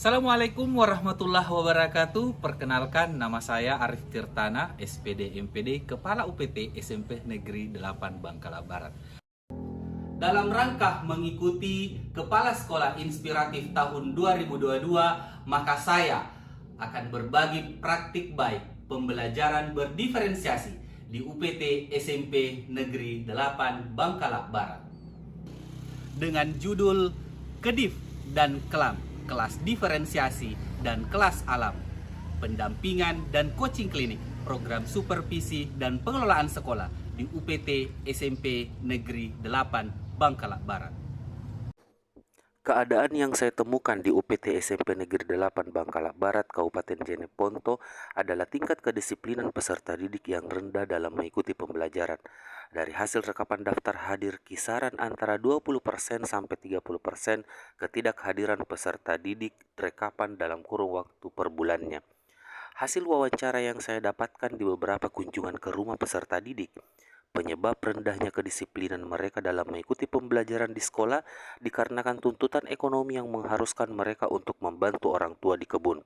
Assalamualaikum warahmatullahi wabarakatuh. Perkenalkan, nama saya Arif Tirtana, SPD MPD, Kepala UPT SMP Negeri 8 Bangkala Barat. Dalam rangka mengikuti Kepala Sekolah Inspiratif tahun 2022, maka saya akan berbagi praktik baik pembelajaran berdiferensiasi di UPT SMP Negeri 8 Bangkala Barat. Dengan judul Kedif dan Kelam, kelas diferensiasi dan kelas alam, pendampingan dan coaching klinik, program supervisi dan pengelolaan sekolah di UPT SMP Negeri 8 Bangkala Barat. Keadaan yang saya temukan di UPT SMP Negeri 8 Bangkala Barat, Kabupaten Jeneponto adalah tingkat kedisiplinan peserta didik yang rendah dalam mengikuti pembelajaran. Dari hasil rekapan daftar hadir kisaran antara 20% sampai 30% ketidakhadiran peserta didik rekapan dalam kurun waktu per bulannya. Hasil wawancara yang saya dapatkan di beberapa kunjungan ke rumah peserta didik, penyebab rendahnya kedisiplinan mereka dalam mengikuti pembelajaran di sekolah dikarenakan tuntutan ekonomi yang mengharuskan mereka untuk membantu orang tua di kebun.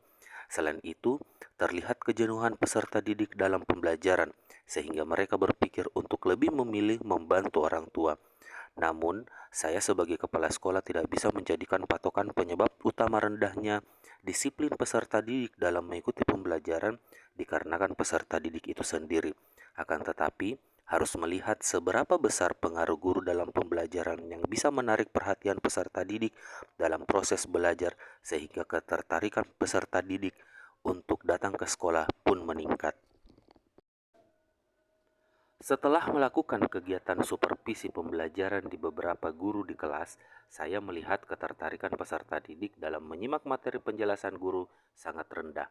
Selain itu, terlihat kejenuhan peserta didik dalam pembelajaran, sehingga mereka berpikir untuk lebih memilih membantu orang tua. Namun, saya sebagai kepala sekolah tidak bisa menjadikan patokan penyebab utama rendahnya disiplin peserta didik dalam mengikuti pembelajaran dikarenakan peserta didik itu sendiri. Akan tetapi, harus melihat seberapa besar pengaruh guru dalam pembelajaran yang bisa menarik perhatian peserta didik dalam proses belajar sehingga ketertarikan peserta didik untuk datang ke sekolah pun meningkat. Setelah melakukan kegiatan supervisi pembelajaran di beberapa guru di kelas, saya melihat ketertarikan peserta didik dalam menyimak materi penjelasan guru sangat rendah.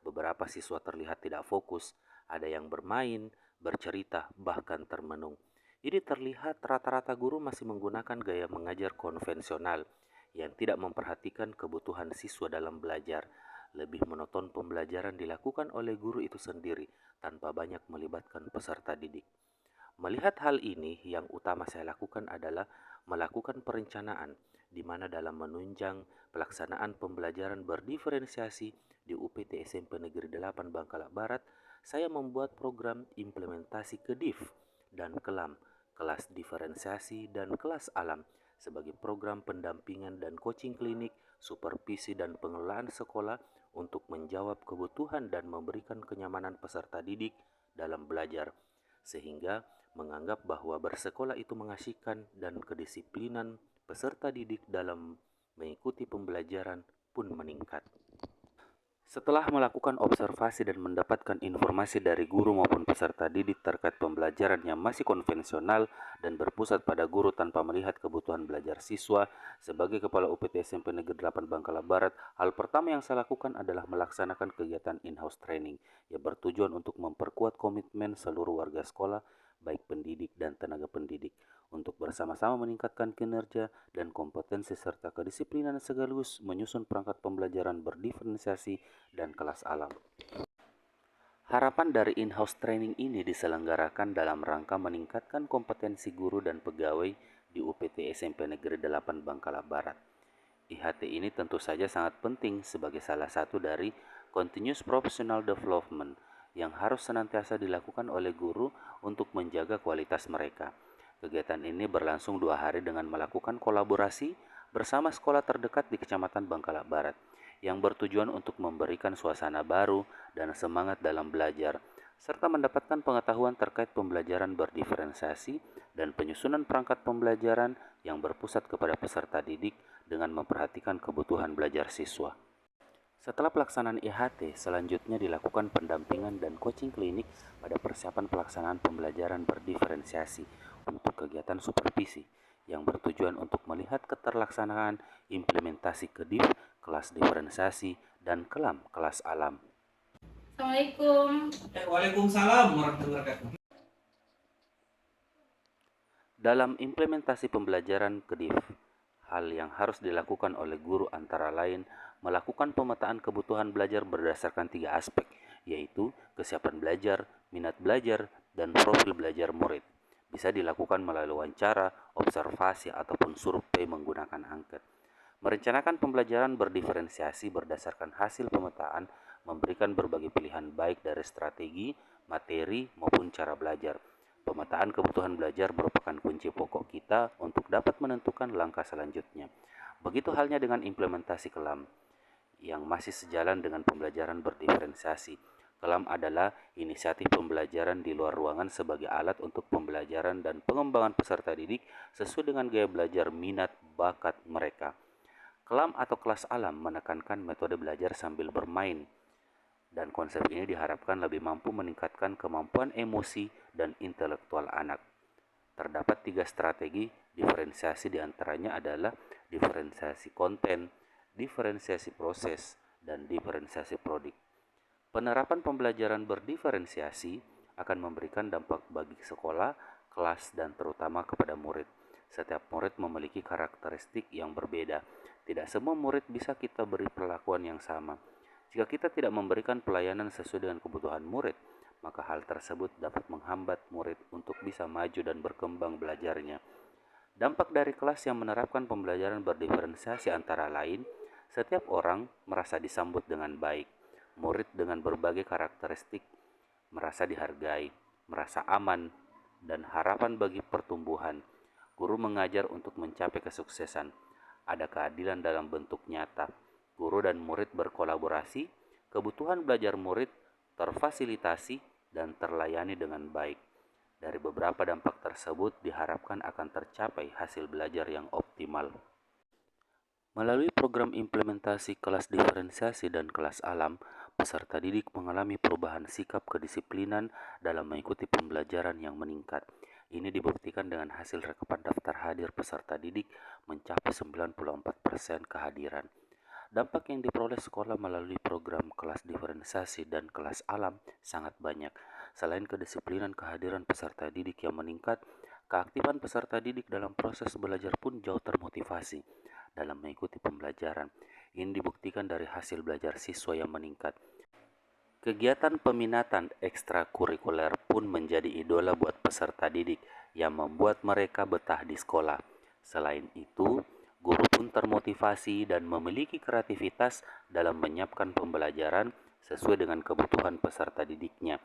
Beberapa siswa terlihat tidak fokus, ada yang bermain, bercerita, bahkan termenung. Ini terlihat rata-rata guru masih menggunakan gaya mengajar konvensional yang tidak memperhatikan kebutuhan siswa dalam belajar. Lebih monoton pembelajaran dilakukan oleh guru itu sendiri tanpa banyak melibatkan peserta didik. Melihat hal ini, yang utama saya lakukan adalah melakukan perencanaan, di mana dalam menunjang pelaksanaan pembelajaran berdiferensiasi di UPT SMP Negeri 8 Bangkala Barat, saya membuat program implementasi Kedif dan Kelam, kelas diferensiasi dan kelas alam, sebagai program pendampingan dan coaching klinik, supervisi dan pengelolaan sekolah untuk menjawab kebutuhan dan memberikan kenyamanan peserta didik dalam belajar, sehingga menganggap bahwa bersekolah itu mengasihkan dan kedisiplinan peserta didik dalam mengikuti pembelajaran pun meningkat. Setelah melakukan observasi dan mendapatkan informasi dari guru maupun peserta didik terkait pembelajaran yang masih konvensional dan berpusat pada guru tanpa melihat kebutuhan belajar siswa, sebagai Kepala UPT SMP Negeri 8 Bangkala Barat, hal pertama yang saya lakukan adalah melaksanakan kegiatan in-house training yang bertujuan untuk memperkuat komitmen seluruh warga sekolah, baik pendidik dan tenaga pendidik, untuk bersama-sama meningkatkan kinerja dan kompetensi serta kedisiplinan sekaligus menyusun perangkat pembelajaran berdiferensiasi dan kelas alam. Harapan dari in-house training ini diselenggarakan dalam rangka meningkatkan kompetensi guru dan pegawai di UPT SMP Negeri 8 Bangkala Barat. IHT ini tentu saja sangat penting sebagai salah satu dari continuous professional development yang harus senantiasa dilakukan oleh guru untuk menjaga kualitas mereka. Kegiatan ini berlangsung 2 hari dengan melakukan kolaborasi bersama sekolah terdekat di Kecamatan Bangkala Barat, yang bertujuan untuk memberikan suasana baru dan semangat dalam belajar, serta mendapatkan pengetahuan terkait pembelajaran berdiferensiasi dan penyusunan perangkat pembelajaran yang berpusat kepada peserta didik dengan memperhatikan kebutuhan belajar siswa. Setelah pelaksanaan IHT, selanjutnya dilakukan pendampingan dan coaching klinik pada persiapan pelaksanaan pembelajaran berdiferensiasi untuk kegiatan supervisi yang bertujuan untuk melihat keterlaksanaan implementasi Kedif, kelas diferensiasi, dan Kelam, kelas alam. Assalamualaikum. Waalaikumsalam warahmatullahi wabarakatuh. Dalam implementasi pembelajaran Kedif, hal yang harus dilakukan oleh guru antara lain melakukan pemetaan kebutuhan belajar berdasarkan 3 aspek, yaitu kesiapan belajar, minat belajar, dan profil belajar murid. Bisa dilakukan melalui wawancara, observasi, ataupun survei menggunakan angket. Merencanakan pembelajaran berdiferensiasi berdasarkan hasil pemetaan memberikan berbagai pilihan baik dari strategi, materi, maupun cara belajar. Pemetaan kebutuhan belajar merupakan kunci pokok kita untuk dapat menentukan langkah selanjutnya. Begitu halnya dengan implementasi kelam yang masih sejalan dengan pembelajaran berdiferensiasi. Kelam adalah inisiatif pembelajaran di luar ruangan sebagai alat untuk pembelajaran dan pengembangan peserta didik sesuai dengan gaya belajar minat bakat mereka. Kelam atau kelas alam menekankan metode belajar sambil bermain, dan konsep ini diharapkan lebih mampu meningkatkan kemampuan emosi dan intelektual anak. Terdapat 3 strategi diferensiasi, diantaranya adalah diferensiasi konten, diferensiasi proses, dan diferensiasi prodik. Penerapan pembelajaran berdiferensiasi akan memberikan dampak bagi sekolah, kelas, dan terutama kepada murid. Setiap murid memiliki karakteristik yang berbeda. Tidak semua murid bisa kita beri perlakuan yang sama. Jika kita tidak memberikan pelayanan sesuai dengan kebutuhan murid, maka hal tersebut dapat menghambat murid untuk bisa maju dan berkembang belajarnya. Dampak dari kelas yang menerapkan pembelajaran berdiferensiasi antara lain, setiap orang merasa disambut dengan baik. Murid dengan berbagai karakteristik merasa dihargai, merasa aman, dan harapan bagi pertumbuhan. Guru mengajar untuk mencapai kesuksesan. Ada keadilan dalam bentuk nyata. Guru dan murid berkolaborasi, kebutuhan belajar murid terfasilitasi dan terlayani dengan baik. Dari beberapa dampak tersebut diharapkan akan tercapai hasil belajar yang optimal. Melalui program implementasi kelas diferensiasi dan kelas alam, peserta didik mengalami perubahan sikap kedisiplinan dalam mengikuti pembelajaran yang meningkat. Ini dibuktikan dengan hasil rekapan daftar hadir peserta didik mencapai 94% kehadiran. Dampak yang diperoleh sekolah melalui program kelas diferensiasi dan kelas alam sangat banyak. Selain kedisiplinan kehadiran peserta didik yang meningkat, keaktifan peserta didik dalam proses belajar pun jauh termotivasi dalam mengikuti pembelajaran. Ini dibuktikan dari hasil belajar siswa yang meningkat. Kegiatan peminatan ekstrakurikuler pun menjadi idola buat peserta didik yang membuat mereka betah di sekolah. Selain itu, guru pun termotivasi dan memiliki kreativitas dalam menyiapkan pembelajaran sesuai dengan kebutuhan peserta didiknya.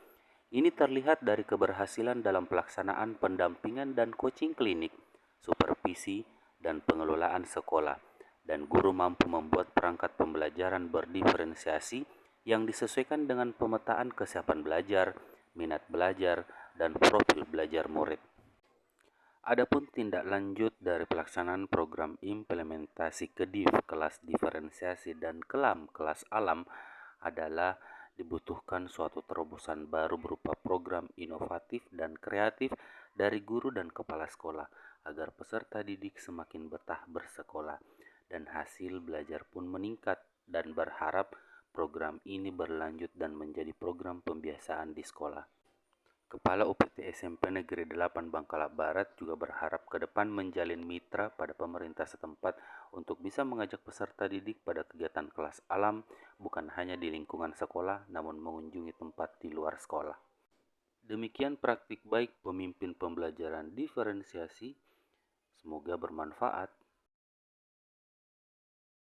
Ini terlihat dari keberhasilan dalam pelaksanaan pendampingan dan coaching klinik, supervisi, dan pengelolaan sekolah, dan guru mampu membuat perangkat pembelajaran berdiferensiasi yang disesuaikan dengan pemetaan kesiapan belajar, minat belajar, dan profil belajar murid. Adapun tindak lanjut dari pelaksanaan program implementasi KEDIF kelas diferensiasi dan kelam kelas alam adalah dibutuhkan suatu terobosan baru berupa program inovatif dan kreatif dari guru dan kepala sekolah agar peserta didik semakin betah bersekolah dan hasil belajar pun meningkat, dan berharap program ini berlanjut dan menjadi program pembiasaan di sekolah. Kepala UPT SMP Negeri 8 Bangkalan Barat juga berharap ke depan menjalin mitra pada pemerintah setempat untuk bisa mengajak peserta didik pada kegiatan kelas alam bukan hanya di lingkungan sekolah namun mengunjungi tempat di luar sekolah. Demikian praktik baik pemimpin pembelajaran diferensiasi. Semoga bermanfaat.